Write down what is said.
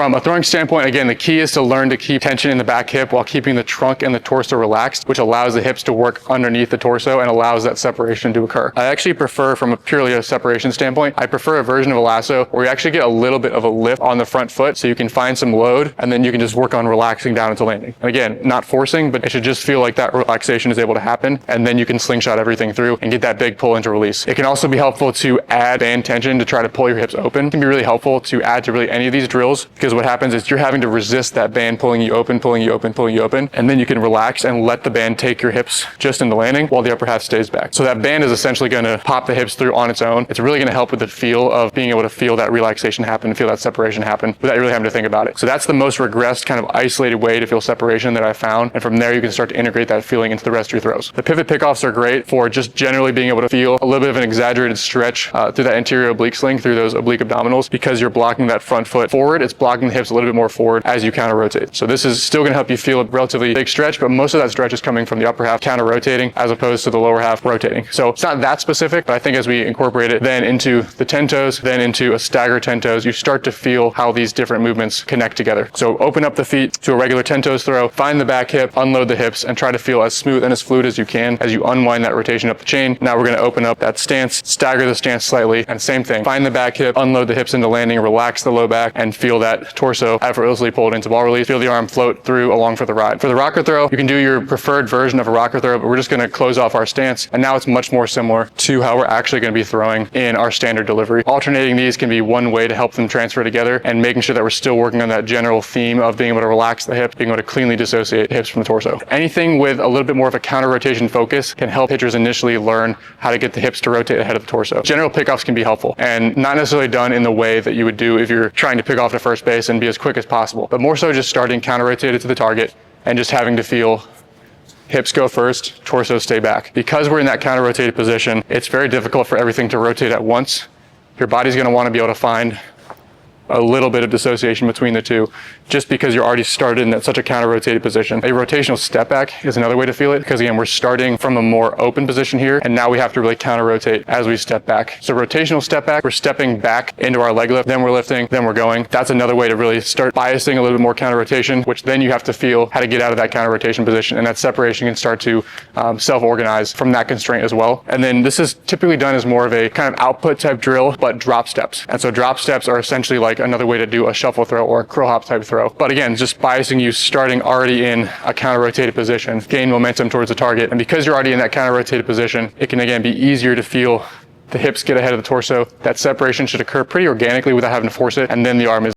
from a throwing standpoint, again, the key is to learn to keep tension in the back hip while keeping the trunk and the torso relaxed, which allows the hips to work underneath the torso and allows that separation to occur. I actually prefer, from purely a separation standpoint, I prefer a version of a lasso where you actually get a little bit of a lift on the front foot so you can find some load and then you can just work on relaxing down into landing. And again, not forcing, but it should just feel like that relaxation is able to happen, and then you can slingshot everything through and get that big pull into release. It can also be helpful to add band tension to try to pull your hips open. It can be really helpful to add to really any of these drills, because what happens is you're having to resist that band pulling you open, pulling you open, pulling you open, and then you can relax and let the band take your hips just into landing while the upper half stays back. So that band is essentially going to pop the hips through on its own. It's really going to help with the feel of being able to feel that relaxation happen, feel that separation happen without really having to think about it. So that's the most regressed kind of isolated way to feel separation that I found. And from there, you can start to integrate that feeling into the rest of your throws. The pivot pickoffs are great for just generally being able to feel a little bit of an exaggerated stretch through that anterior oblique sling, through those oblique abdominals, because you're blocking that front foot forward. It's blocking the hips a little bit more forward as you counter rotate. So this is still going to help you feel a relatively big stretch, but most of that stretch is coming from the upper half counter rotating as opposed to the lower half rotating. So it's not that specific, but I think as we incorporate it then into the 10 toes, then into a stagger 10 toes, you start to feel how these different movements connect together. So open up the feet to a regular 10 toes throw, find the back hip, unload the hips, and try to feel as smooth and as fluid as you can as you unwind that rotation up the chain. Now we're going to open up that stance, stagger the stance slightly, and same thing. Find the back hip, unload the hips into landing, relax the low back, and feel that torso effortlessly pulled into ball release. Feel the arm float through along for the ride. For the rocker throw, you can do your preferred version of a rocker throw, but we're just going to close off our stance, and now it's much more similar to how we're actually going to be throwing in our standard delivery. Alternating these can be one way to help them transfer together, and making sure that we're still working on that general theme of being able to relax the hip, being able to cleanly dissociate the hips from the torso. Anything with a little bit more of a counter rotation focus can help pitchers initially learn how to get the hips to rotate ahead of the torso. General pickoffs can be helpful, and not necessarily done in the way that you would do if you're trying to pick off to first base and be as quick as possible, but more so just starting counter rotated to the target and just having to feel hips go first, torso stay back. Because we're in that counter rotated position, it's very difficult for everything to rotate at once. Your body's going to want to be able to find a little bit of dissociation between the two, just because you're already started in such a counter-rotated position. A rotational step back is another way to feel it, because again, we're starting from a more open position here, and now we have to really counter-rotate as we step back. So rotational step back, we're stepping back into our leg lift, then we're lifting, then we're going. That's another way to really start biasing a little bit more counter-rotation, which then you have to feel how to get out of that counter-rotation position, and that separation can start to self-organize from that constraint as well. And then this is typically done as more of a kind of output type drill, but drop steps. And so drop steps are essentially like another way to do a shuffle throw or a crow hop type throw. But again, just biasing you starting already in a counter rotated position, gain momentum towards the target. And because you're already in that counter rotated position, it can again be easier to feel the hips get ahead of the torso. That separation should occur pretty organically without having to force it. And then the arm is